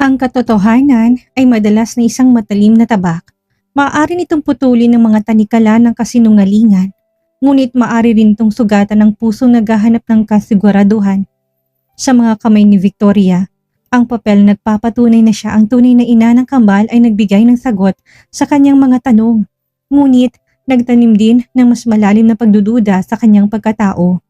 Ang katotohanan ay madalas na isang matalim na tabak. Maaari nitong putulin ng mga tanikala ng kasinungalingan, ngunit maaari rin itong sugatan ng pusong naghahanap ng kasiguraduhan. Sa mga kamay ni Victoria, ang papel nagpapatunay na siya ang tunay na ina ng kambal ay nagbigay ng sagot sa kanyang mga tanong. Ngunit nagtanim din ng mas malalim na pagdududa sa kanyang pagkatao.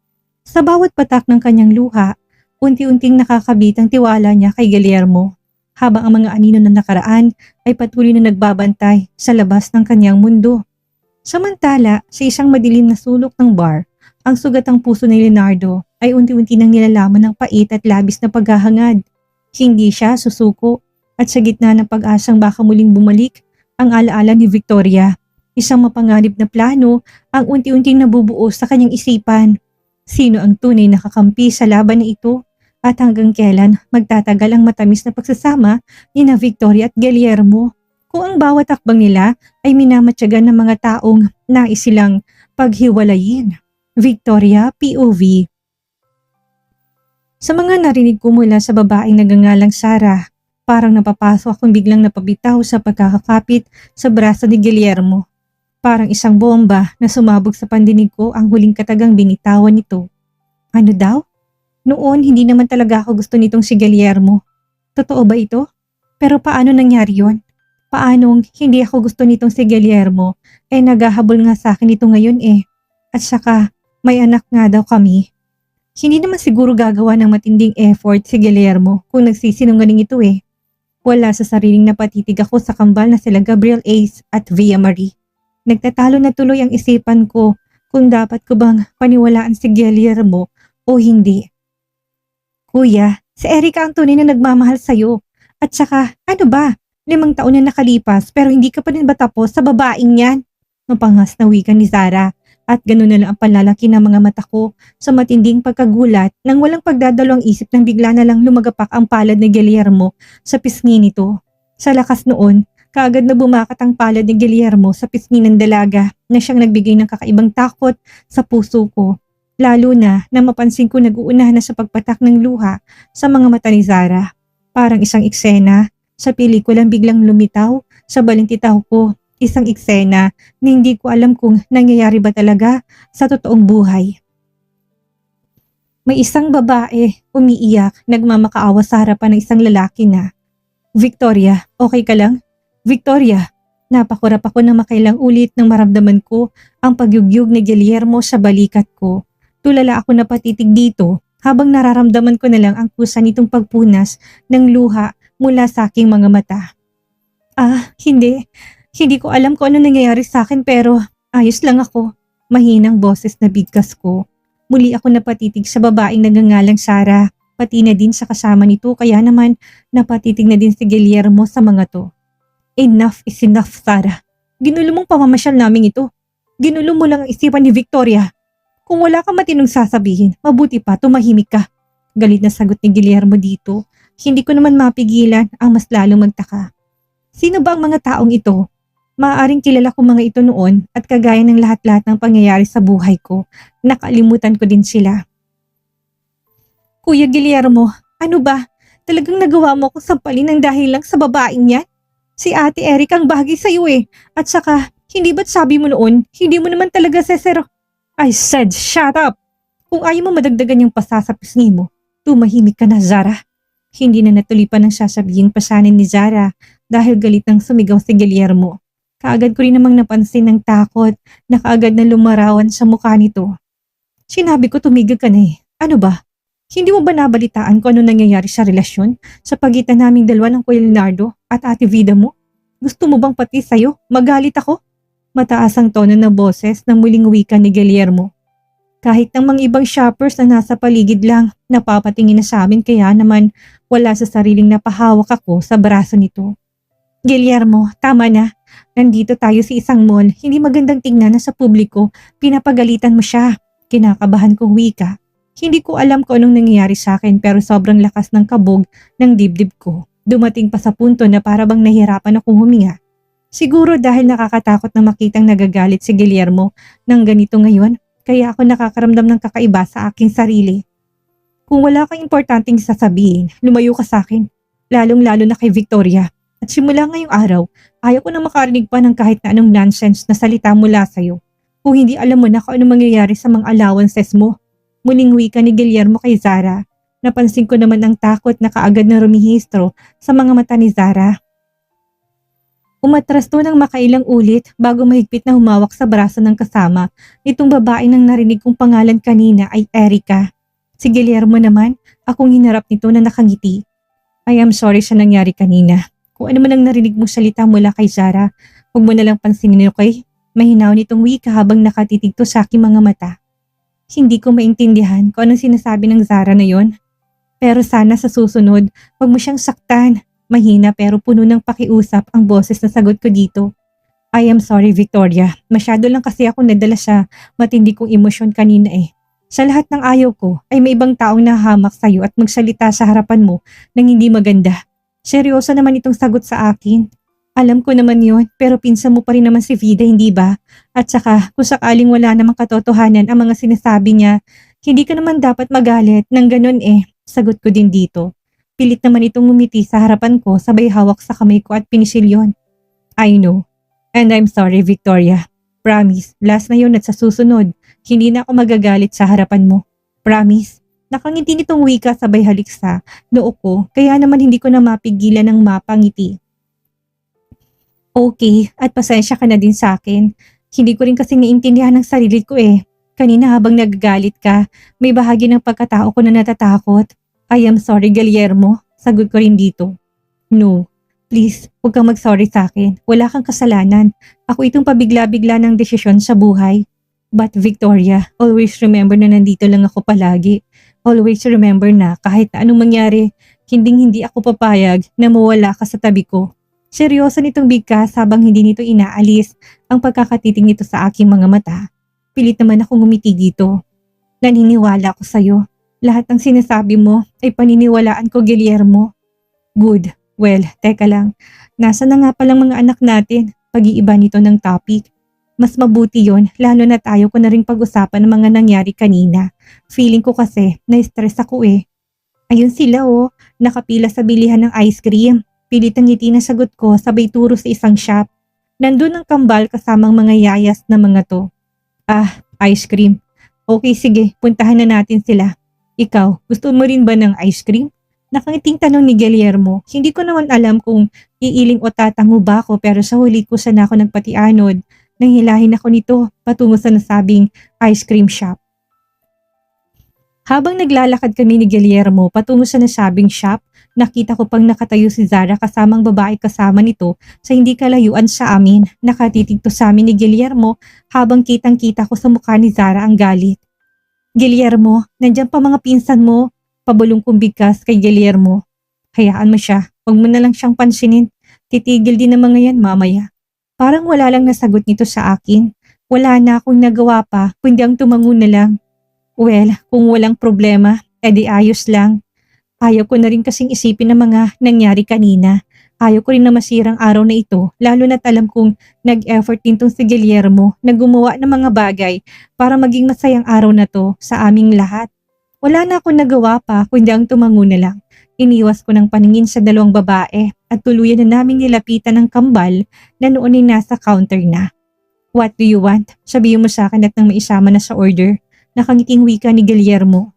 Sa bawat patak ng kanyang luha, unti-unting nakakabit ang tiwala niya kay Guillermo, habang ang mga anino na nakaraan ay patuloy na nagbabantay sa labas ng kanyang mundo. Samantala, sa isang madilim na sulok ng bar, ang sugatang puso ni Leonardo ay unti-unti nang nilalaman ng pait at labis na paghahangad. Hindi siya susuko, at sa gitna ng pag-asang baka muling bumalik ang alaala ni Victoria, isang mapanganib na plano ang unti-unting nabubuo sa kanyang isipan. Sino ang tunay na kakampi sa laban na ito? At hanggang kailan magtatagal ang matamis na pagsasama ni na Victoria at Guillermo kung ang bawat hakbang nila ay minamatyagan ng mga taong nais silang paghiwalayin? Victoria POV. Sa mga narinig ko mula sa babaeng nagangalang Sarah, parang napapasok akong biglang napabitaw sa pagkakakapit sa braso ni Guillermo. Parang isang bomba na sumabog sa pandinig ko ang huling katagang binitawan nito. Ano daw? Noon, hindi naman talaga ako gusto nitong si Guillermo. Totoo ba ito? Pero paano nangyari yon? Paanong hindi ako gusto nitong si Guillermo? Naghahabol nga sa akin ito ngayon eh. At saka, may anak nga daw kami. Hindi naman siguro gagawa ng matinding effort si Guillermo kung nagsisinungaling ito eh. Wala sa sariling napatitig ako sa kambal na sila Gabriel Ace at Via Marie. Nagtatalo na tuloy ang isipan ko kung dapat ko bang paniwalaan si Guillermo o hindi. Kuya, si Erica ang tunay na nagmamahal sa'yo. At saka, ano ba? 5 taon na nakalipas pero hindi ka pa rin ba tapos sa babaeng yan? Mapanghas na wika ni Zara at ganoon na lang ang panlalaki ng mga mata ko sa matinding pagkagulat nang walang pagdadalawang isip nang bigla na lang lumagapak ang palad ni Guillermo sa pisngi nito. Sa lakas noon, kaagad na bumakat ang palad ni Guillermo sa pisngi ng dalaga na siyang nagbigay ng kakaibang takot sa puso ko. Lalo na mapansin ko nag-uunahan na sa pagpatak ng luha sa mga mata ni Zara. Parang isang eksena sa pelikulang biglang lumitaw sa balintitaw ko. Isang eksena na hindi ko alam kung nangyayari ba talaga sa totoong buhay. May isang babae umiiyak, nagmamakaawa sa harapan ng isang lalaki na, "Victoria, okay ka lang? Victoria." Napakurap ako na makailang ulit nang maramdaman ko ang pagyugyug ni Guillermo sa balikat ko. Tulala ako na patitig dito habang nararamdaman ko na lang ang kusa nitong pagpunas ng luha mula sa aking mga mata. Hindi. Hindi ko alam kung ano nangyayari sa akin pero ayos lang ako. Mahinang boses na bigkas ko. Muli ako napatitig sa babaeng nagangalang Sarah, pati na din sa kasama nito kaya naman napatitig na din si Guillermo sa mga to. Enough is enough, Sarah. Ginulo mong pamamasyal namin ito. Ginulo mo lang ang isipan ni Victoria. Kung wala kang matinong sasabihin, mabuti pa tumahimik ka. Galit na sagot ni Guillermo dito. Hindi ko naman mapigilan ang mas lalong magtaka. Sino ba ang mga taong ito? Maaaring kilala ko mga ito noon at kagaya ng lahat-lahat ng pangyayari sa buhay ko, nakalimutan ko din sila. Kuya Guillermo, ano ba? Talagang nagawa mo akong sampalin ng dahil lang sa babaeng yan? Si Ate Erica ang bahagi sa'yo eh. At saka, hindi ba't sabi mo noon, hindi mo naman talaga sesero? I said, shut up! Kung ayaw mo madagdagan yung pasa sa pisngi mo, tumahimik ka na, Zara. Hindi na natuloy pa ng sasabihin pasanin ni Zara dahil galit nang sumigaw si Guillermo. Kaagad ko rin namang napansin ng takot na kaagad na lumarawan sa mukha nito. Sinabi ko tumigil ka na eh. Ano ba? Hindi mo ba nabalitaan kung ano nangyayari sa relasyon sa pagitan naming dalawa ng Kuya Leonardo at Ate Vida mo? Gusto mo bang pati sa'yo magalit ako? Mataas ang tono ng boses ng muling wika ni Guillermo. Kahit ng mga ibang shoppers na nasa paligid lang, napapatingin na sa amin kaya naman wala sa sariling napahawak ako sa braso nito. Guillermo, tama na. Nandito tayo sa isang mall, hindi magandang tingnan na sa publiko, pinapagalitan mo siya. Kinakabahan kong wika. Hindi ko alam kung anong nangyayari sa akin pero sobrang lakas ng kabog ng dibdib ko. Dumating pa sa punto na para bang nahihirapan akong huminga. Siguro dahil nakakatakot na makitang nagagalit si Guillermo ng ganito ngayon, kaya ako nakakaramdam ng kakaiba sa aking sarili. Kung wala kang importanteng sasabihin, lumayo ka sa akin. lalong-lalo na kay Victoria. At simula ngayong araw, ayaw ko na makarinig pa ng kahit na anong nonsense na salita mula sa'yo. Kung hindi alam mo na kung ano mangyayari sa mga allowances mo. Muling wika ni Guillermo kay Zara. Napansin ko naman ang takot na kaagad na rumihistro sa mga mata ni Zara. Umatras to ng makailang ulit bago mahigpit na humawak sa braso ng kasama. Itong babae nang narinig kong pangalan kanina ay Erica. Si Guillermo naman, akong hinarap nito na nakangiti. I am sorry sa nangyari kanina. Kung ano man ang narinig mong salita mula kay Zara, huwag mo nalang pansinin, okay? Mahinaw nitong wika habang nakatitig to sa aking mga mata. Hindi ko maintindihan kung anong sinasabi ng Zara na yon. Pero sana sa susunod, huwag mo siyang saktan. Mahina pero puno ng pakiusap ang boses na sagot ko dito. I am sorry, Victoria. Masyado lang kasi ako nadala sa matindi kong emosyon kanina eh. Sa lahat ng ayaw ko ay may ibang taong nahamak sa'yo at magsalita sa harapan mo nang hindi maganda. Seryoso naman itong sagot sa akin. Alam ko naman yon, pero pinsan mo pa rin naman si Vida, hindi ba? At saka kung sakaling wala namang katotohanan ang mga sinasabi niya, hindi ka naman dapat magalit ng ganun eh. Sagot ko din dito. Pilit naman itong ngumiti sa harapan ko sabay hawak sa kamay ko at pinisilyon. I know. And I'm sorry, Victoria. Promise, last na yun at sa susunod, hindi na ako magagalit sa harapan mo. Promise. Nakangiti nitong wika sabay halik sa noo ko, kaya naman hindi ko na mapigilan ng mapangiti. Okay, at pasensya ka na din sa akin. Hindi ko rin kasi naiintindihan ng sarili ko eh. Kanina habang nagagalit ka, may bahagi ng pagkatao ko na natatakot. I am sorry, Guillermo. Sagot ko rin dito. No, please, huwag kang mag-sorry sa akin. Wala kang kasalanan. Ako itong pabigla-bigla ng desisyon sa buhay. But Victoria, always remember na nandito lang ako palagi. Always remember na kahit na anong mangyari, hindi ako papayag na mawala ka sa tabi ko. Seryoso nitong bigkas habang hindi nito inaalis ang pagkakatiting nito sa aking mga mata. Pilit naman akong ngumiti dito. Naniniwala ako sa'yo. Lahat ng sinasabi mo ay paniniwalaan ko, Guillermo. Good. Well, teka lang. Nasa na nga palang mga anak natin? Pag-iiba nito ng topic. Mas mabuti yon, lalo na tayo ko na rin pag-usapan ng mga nangyari kanina. Feeling ko kasi, na-stress ako eh. Ayun sila oh, nakapila sa bilihan ng ice cream. Pilit ang ngiti na sagot ko sabay turo sa isang shop. Nandun ang kambal kasamang mga yayas na mga to. Ah, ice cream. Okay sige, puntahan na natin sila. Ikaw, gusto mo rin ba ng ice cream? Nakangiting tanong ni Guillermo. Hindi ko naman alam kung iiling o tatango ba ako pero sa huli ko sana ako nagpatianod. Nang hilahin ako nito patungo sa nasabing ice cream shop. Habang naglalakad kami ni Guillermo patungo sa nasabing shop, nakita ko pang nakatayo si Zara kasamang babae kasama nito sa hindi kalayuan sa amin. Nakatitig to sa amin ni Guillermo habang kitang-kita ko sa mukha ni Zara ang galit. Guillermo, nandiyan pa mga pinsan mo. Pabulong kong bigkas kay Guillermo. Hayaan mo siya, huwag mo na lang siyang pansinin. Titigil din naman ngayon mamaya. Parang wala lang nasagot nito sa akin. Wala na akong nagawa pa, kundi ang tumango na lang. Well, kung walang problema, edi ayos lang. Ayaw ko na rin kasing isipin ang mga nangyari kanina. Ayaw ko rin na masirang araw na ito, lalo na't alam kong nag-effort din tong si Guillermo na gumawa ng mga bagay para maging masayang araw na to sa aming lahat. Wala na akong nagawa pa kundi ang tumango na lang. Iniwas ko ng paningin sa dalawang babae at tuluyan na naming nilapitan ng kambal na noon ay nasa counter na. What do you want? Sabihin mo sa akin at nang maisama na sa order. Nakangiting wika ni Guillermo.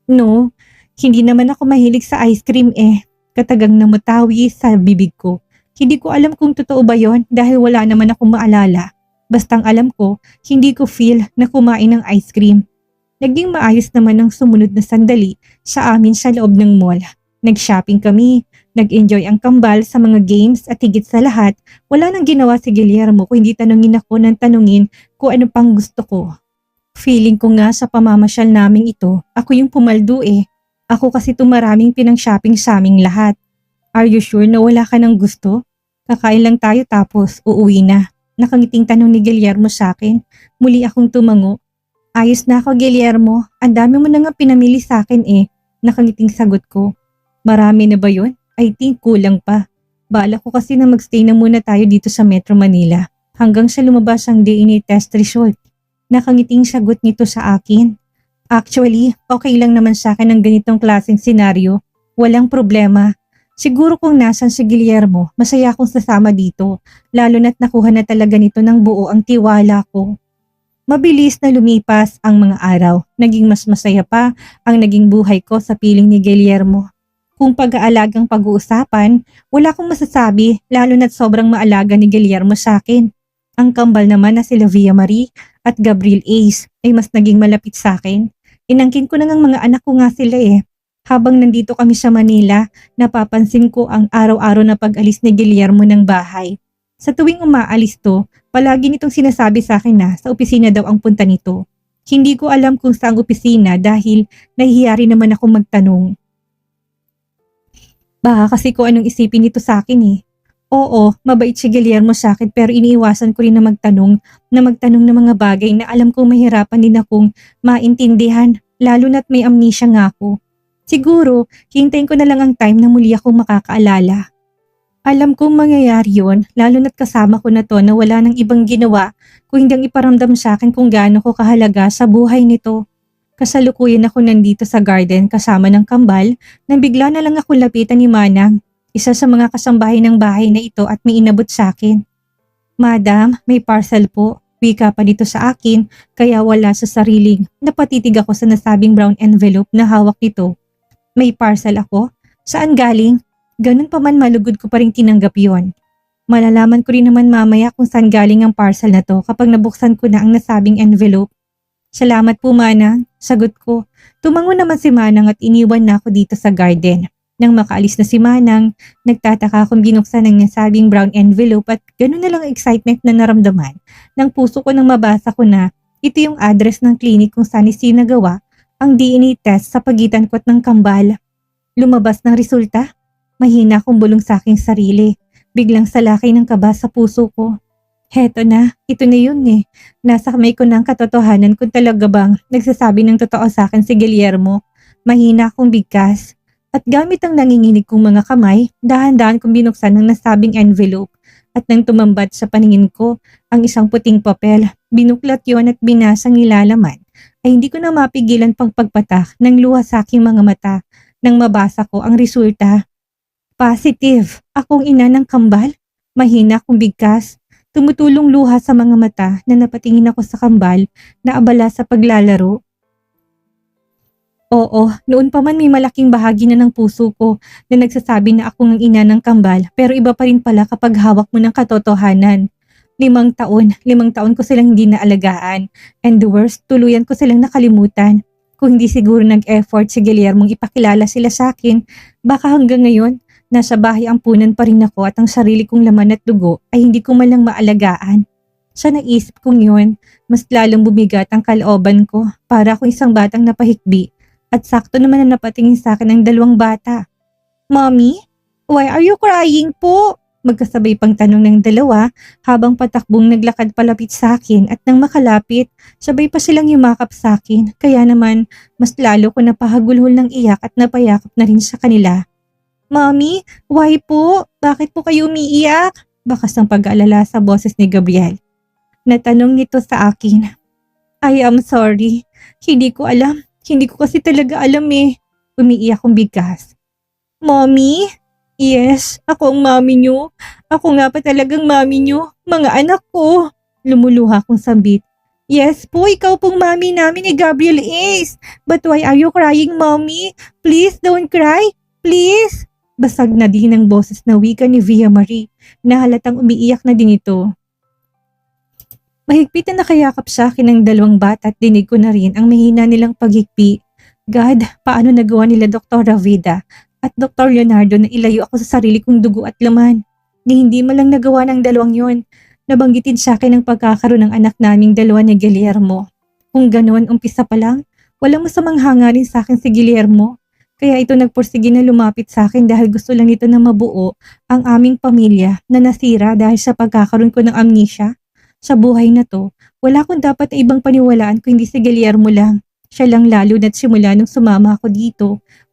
No, hindi naman ako mahilig sa ice cream eh. Katagang namutawi sa bibig ko. Hindi ko alam kung totoo ba yon dahil wala naman akong maalala. Bastang alam ko, hindi ko feel na kumain ng ice cream. Naging maayos naman ang sumunod na sandali sa amin sa loob ng mall. Nag-shopping kami, nag-enjoy ang kambal sa mga games at higit sa lahat, wala nang ginawa si Guillermo kung hindi tanungin ako ng tanungin kung ano pang gusto ko. Feeling ko nga sa pamamasyal naming ito, ako yung pumaldo eh. Ako kasi maraming pinang-shopping sa aming lahat. Are you sure na wala ka ng gusto? Kakain lang tayo tapos uuwi na. Nakangiting tanong ni Guillermo sa akin. Muli akong tumango. Ayos na ako, Guillermo. Ang dami mo na nga pinamili sa akin eh. Nakangiting sagot ko. Marami na ba yun? I think kulang pa. Bala ko kasi na magstay na muna tayo dito sa Metro Manila hanggang sa lumabas ang DNA test result. Nakangiting sagot nito sa akin. Actually, okay lang naman sa akin ang ganitong klaseng senaryo. Walang problema. Siguro kung nasan si Guillermo, masaya akong sasama dito, lalo na't nakuha na talaga nito ng buo ang tiwala ko. Mabilis na lumipas ang mga araw. Naging mas masaya pa ang naging buhay ko sa piling ni Guillermo. Kung pag-aalagang pag-uusapan, wala akong masasabi lalo na't sobrang maalaga ni Guillermo sa akin. Ang kambal naman na sila Via Marie at Gabriel Ace ay mas naging malapit sa akin. Inangkin ko na ng mga anak ko nga sila eh. Habang nandito kami sa Manila, napapansin ko ang araw-araw na pag-alis ni Guillermo ng bahay. Sa tuwing umaalis to, palagi nitong sinasabi sa akin na sa opisina daw ang punta nito. Hindi ko alam kung saang opisina dahil nahihiya rin naman ako magtanong. Baka kasi kung anong isipin nito sa akin eh. Oo, mabait si Guillermo sa akin pero iniiwasan ko rin na magtanong ng mga bagay na alam kong mahirapan din akong maintindihan, lalo na't may amnesia nga ako. Siguro, hintayin ko na lang ang time na muli akong makakaalala. Alam kong mangyayari yun, lalo na't kasama ko na to na wala nang ibang ginawa kung hindi ang iparamdam sa akin kung gaano ko kahalaga sa buhay nito. Kasalukuyan ako nandito sa garden kasama ng kambal nang bigla na lang ako lapitan ni Manang, isa sa mga kasambahay ng bahay na ito at may inabot sa akin. Madam, may parcel po. Wika pa dito sa akin kaya wala sa sariling. Napatitig ako sa nasabing brown envelope na hawak nito. May parcel ako? Saan galing? Ganun pa man malugod ko pa rin tinanggap yon. Malalaman ko rin naman mamaya kung saan galing ang parcel na to kapag nabuksan ko na ang nasabing envelope. Salamat po Manang, sagot ko. Tumango naman si Manang at iniwan na ako dito sa garden. Nang makaalis na si Manang, nagtataka akong binuksan ang nasabing brown envelope at ganun na lang ang excitement na naramdaman ng puso ko nang mabasa ko na ito yung address ng clinic kung saan isinagawa ang DNA test sa pagitan ko at ng kambal. Lumabas ng resulta. Mahina akong bulong sa aking sarili. Biglang salakay ng kaba sa puso ko. Heto na, ito na yun eh. Nasa kamay ko ng katotohanan kung talaga bang nagsasabi ng totoo sa akin si Guillermo. Mahina akong bigkas. At gamit ang nanginginig kong mga kamay, dahan-dahan kong binuksan ang nasabing envelope. At nang tumambat sa paningin ko ang isang puting papel, binuklat yon at binasang nilalaman, ay hindi ko na mapigilan pang pagpatak ng luha sa aking mga mata nang mabasa ko ang resulta. Positive, akong ina ng kambal. Mahina akong bigkas. Tumutulong luha sa mga mata na napatingin ako sa kambal na abala sa paglalaro. Oo, noon pa man may malaking bahagi na ng puso ko na nagsasabi na ako ng ina ng kambal pero iba pa rin pala kapag hawak mo ng katotohanan. 5 taon ko silang hindi naalagaan and the worst, tuluyan ko silang nakalimutan. Kung hindi siguro nag-effort si Guillermo ipakilala sila sa akin, baka hanggang ngayon, nasa bahay ampunan pa rin ako at ang sarili kong laman at dugo ay hindi ko man lang maalagaan. Sa naisip kong yun, mas lalong bumigat ang kalooban ko para akong isang batang napahikbi at sakto naman na napatingin sa akin ang 2 bata. Mommy, why are you crying po? Magkasabay pang tanong ng 2 habang patakbong naglakad palapit sa akin at nang makalapit, sabay pa silang yumakap sa akin kaya naman mas lalo ko napahagulhol ng iyak at napayakap na rin sa kanila. Mommy, why po? Bakit po kayo umiiyak? Bakas ng pag-aalala sa boses ni Gabriel. Natanong nito sa akin. I am sorry. Hindi ko alam. Hindi ko kasi talaga alam eh. Umiiyak kong bigkas. Mommy? Yes, ako ang mami niyo. Ako nga pa talagang mami niyo. Mga anak ko. Lumuluha kong sambit. Yes po, ikaw pong mami namin ni Gabriel Ace. But why are you crying, mommy? Please don't cry. Please. Basag na din ang boses na wika ni Via Marie na halatang umiiyak na din ito. Mahigpit na nakayakap sa akin ng 2 bata at dinig ko na rin ang mahina nilang paghigpi. God, paano nagawa nila Dr. Ravida at Dr. Leonardo na ilayo ako sa sarili kong dugo at laman? Ni hindi man lang nagawa ng 2 yon. Nabanggitin sa akin ang pagkakaroon ng anak naming 2 ni Guillermo. Kung ganoon umpisa pa lang, walang masamang hangarin sa akin si Guillermo. Kaya ito nagpursige na lumapit sa akin dahil gusto lang nito na mabuo ang aming pamilya na nasira dahil sa pagkakaroon ko ng amnesia. Sa buhay na to, wala akong dapat na ibang paniwalaan kung hindi si Guillermo lang. Siya lang lalo na't simula nung sumama ako dito.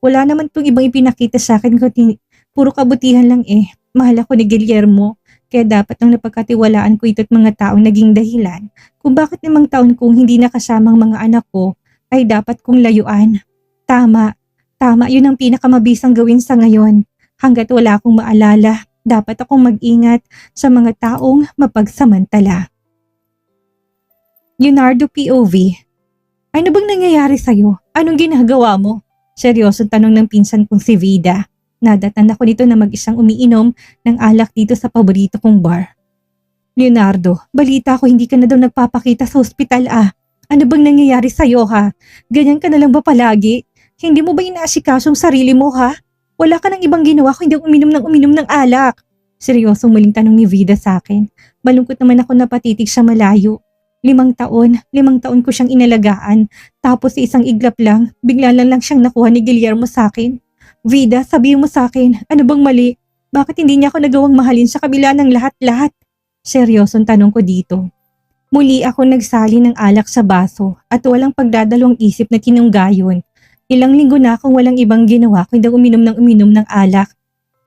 Wala naman pong ibang ipinakita sa akin kundi puro kabutihan lang eh. Mahal ako ni Guillermo. Kaya dapat nang napagkatiwalaan ko ito't mga taong naging dahilan kung bakit 5 taon kong hindi nakasamang mga anak ko ay dapat kong layuan. Tama yun ang pinakamabisang gawin sa ngayon. Hanggat wala akong maalala, dapat akong mag-ingat sa mga taong mapagsamantala. Leonardo POV. Ano bang nangyayari sa'yo? Anong ginagawa mo? Seryosong tanong ng pinsan kong si Vida. Nadatnan ako nito na mag-isang umiinom ng alak dito sa paborito kong bar. Leonardo, balita ko hindi ka na daw nagpapakita sa ospital ah. Ano bang nangyayari sa'yo ha? Ganyan ka na lang ba palagi? Hindi mo ba inaasikaso ang sarili mo ha? Wala ka nang ibang ginawa kung hindi uminom ng alak. Seryosong muling tanong ni Vida sa akin. Malungkot naman ako na patitig sa malayo. 5 taon ko siyang inalagaan. Tapos sa isang iglap lang, bigla lang siyang nakuha ni Guillermo sa akin. Vida, sabihin mo sa akin, ano bang mali? Bakit hindi niya ako nagawang mahalin sa kabila ng lahat-lahat? Seryosong tanong ko dito. Muli ako nagsali ng alak sa baso at walang pagdadalawang isip na tinunggayon. Ilang linggo na akong walang ibang ginawa kundi uminom ng alak.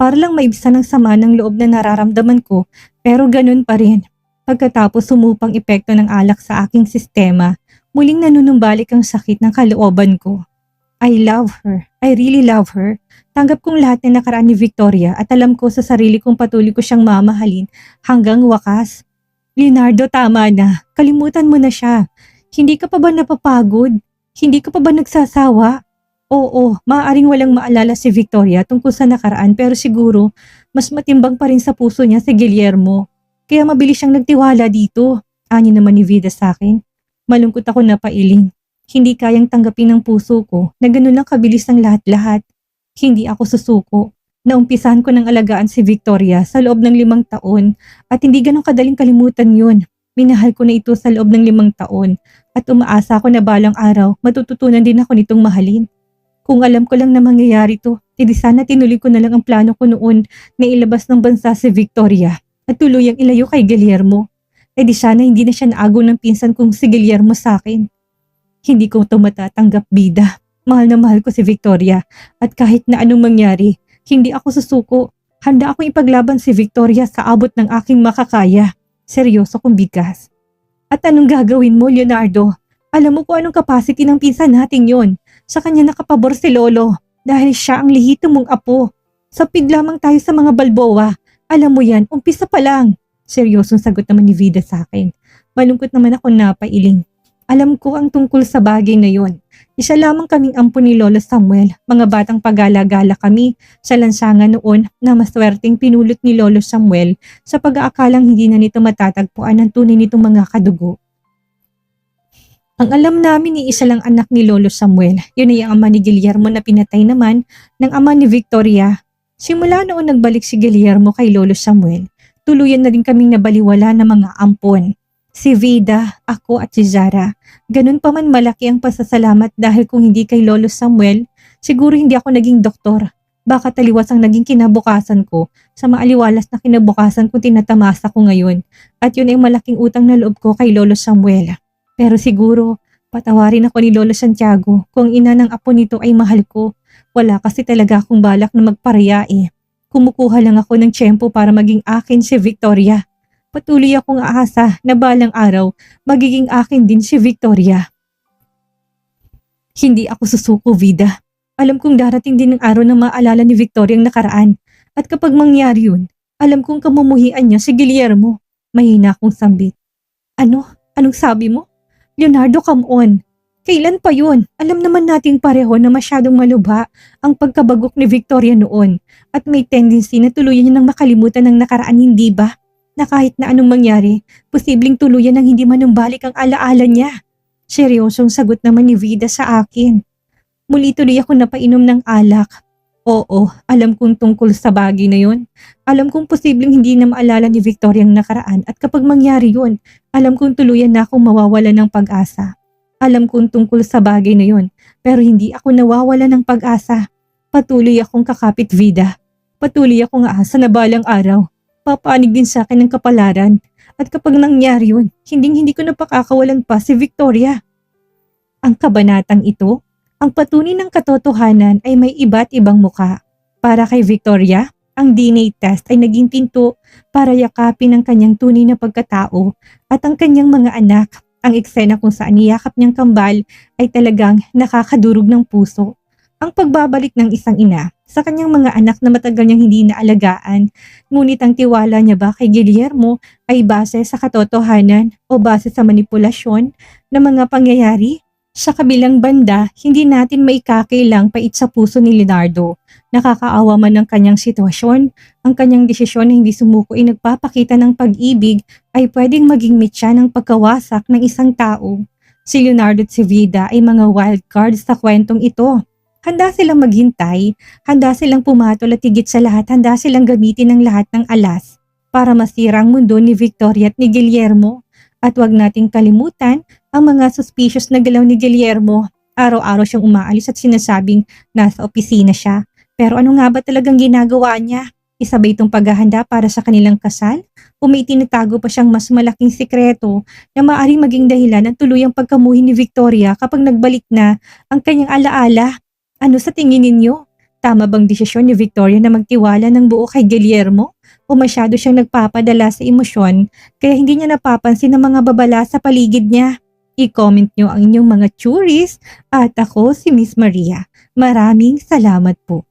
Para lang maibsan ang sama ng loob na nararamdaman ko, pero ganun pa rin. Pagkatapos sumupang epekto ng alak sa aking sistema, muling nanunumbalik ang sakit ng kalooban ko. I love her. I really love her. Tanggap kong lahat na nakaraan ni Victoria at alam ko sa sarili kong patuloy ko siyang mamahalin hanggang wakas. Leonardo, tama na. Kalimutan mo na siya. Hindi ka pa ba napapagod? Hindi ka pa ba nagsasawa? Oo, maaaring walang maalala si Victoria tungkol sa nakaraan pero siguro mas matimbang pa rin sa puso niya si Guillermo. Kaya mabilis siyang nagtiwala dito. Ani naman ni Vida sa akin. Malungkot ako na pailing. Hindi kayang tanggapin ng puso ko na ganun lang kabilis ang lahat-lahat. Hindi ako susuko. Naumpisahan ko ng alagaan si Victoria sa loob ng 5 taon at hindi ganun kadaling kalimutan yun. Minahal ko na ito sa loob ng 5 taon at umaasa ako na balang araw matututunan din ako nitong mahalin. Kung alam ko lang na mangyayari to, edi sana tinuloy ko na lang ang plano ko noon na ilabas ng bansa si Victoria at tuluyang ilayo kay Guillermo. E di sana hindi na siya naago ng pinsan kong si Guillermo sa akin. Hindi ko ito matatanggap, Bida. Mahal na mahal ko si Victoria at kahit na anong mangyari, hindi ako susuko. Handa akong ipaglaban si Victoria sa abot ng aking makakaya. Seryoso kong bigas. At anong gagawin mo, Leonardo? Alam mo kung anong capacity ng pinsan natin yon. Sa kanya nakapabor si Lolo dahil siya ang lihito mong apo. Sapid lamang tayo sa mga Balboa. Alam mo yan, umpisa pa lang. Seryosong sagot naman ni Vida sa akin. Malungkot naman ako napailing. Alam ko ang tungkol sa bagay na yon. Isa lamang kaming ampo ni Lolo Samuel. Mga batang pagala-gala kami sa lansangan noon na maswerteng pinulot ni Lolo Samuel sa pag-aakalang hindi na nito matatagpuan ang tunay nitong mga kadugo. Ang alam namin ni isa lang anak ni Lolo Samuel. Yun ay ang ama ni Guillermo na pinatay naman ng ama ni Victoria. Simula noon nagbalik si Guillermo kay Lolo Samuel, tuluyan na rin kaming nabaliwala ng mga ampon. Si Vida, ako at si Zara. Ganun pa man malaki ang pasasalamat dahil kung hindi kay Lolo Samuel, siguro hindi ako naging doktor. Baka taliwas ang naging kinabukasan ko sa maaliwalas na kinabukasan kung tinatamasa ko ngayon. At yun ay malaking utang na loob ko kay Lolo Samuel. Pero siguro, patawarin ako ni Lolo Santiago kung ina ng apo nito ay mahal ko. Wala kasi talaga akong balak na magparaya eh. Kumukuha lang ako ng tiyempo para maging akin si Victoria. Patuloy akong aasa na balang araw magiging akin din si Victoria. Hindi ako susuko, Vida. Alam kong darating din ang araw na maalala ni Victoria ang nakaraan. At kapag mangyari yun, alam kong kamumuhian niya si Guillermo. Mahina akong sambit. Ano? Anong sabi mo? Leonardo, come on. Kailan pa yun? Alam naman nating pareho na masyadong malubha ang pagkabagok ni Victoria noon. At may tendency na tuluyan niya nang makalimutan ng nakaraan, hindi ba? Na kahit na anong mangyari, posibleng tuluyan ng hindi manumbalik ang alaala niya. Seryosong sagot naman ni Vida sa akin. Muli tuloy ako napainom ng alak. Oo, alam kong tungkol sa bagay na yun. Alam kong posibleng hindi na maalala ni Victoria ang nakaraan at kapag mangyari yun, alam kong tuluyan na akong mawawala ng pag-asa. Alam kong tungkol sa bagay na yun, pero hindi ako nawawala ng pag-asa. Patuloy akong kakapit, Vida. Patuloy akong aasa na balang araw. Papanig din sa akin ng kapalaran at kapag nangyari yun, hindi ko na pakakawalan pa si Victoria. Ang kabanatang ito, ang patunay ng katotohanan ay may iba't ibang muka. Para kay Victoria, ang DNA test ay naging pinto para yakapin ang kanyang tunay na pagkatao at ang kanyang mga anak. Ang eksena kung saan niyakap niyang kambal ay talagang nakakadurog ng puso. Ang pagbabalik ng isang ina sa kanyang mga anak na matagal niyang hindi naalagaan. Ngunit ang tiwala niya ba kay Guillermo ay base sa katotohanan o base sa manipulasyon ng mga pangyayari? Sa kabilang banda, hindi natin maikakailang pait sa puso ni Leonardo. Nakakaawa man ang kanyang sitwasyon, ang kanyang desisyon na hindi sumuko ay nagpapakita ng pag-ibig ay pwedeng maging mitya ng pagkawasak ng isang tao. Si Leonardo at si Vida ay mga wild cards sa kwentong ito. Handa silang maghintay, handa silang pumatol at higit sa lahat handa silang gamitin ng lahat ng alas para masira ang mundo ni Victoria at ni Guillermo. At wag nating kalimutan ang mga suspicious na galaw ni Guillermo. Araw-araw siyang umaalis at sinasabing nasa opisina siya. Pero ano nga ba talagang ginagawa niya? Isa ba itong paghahanda para sa kanilang kasal? O may tinatago pa siyang mas malaking sikreto na maaaring maging dahilan ng tuluyang pagkamuhi ni Victoria kapag nagbalik na ang kanyang alaala? Ano sa tingin ninyo? Tama bang desisyon ni Victoria na magtiwala ng buo kay Guillermo? O masyado siyang nagpapadala sa emosyon kaya hindi niya napapansin ang mga babala sa paligid niya? I-comment nyo ang inyong mga theories at ako si Miss Maria. Maraming salamat po.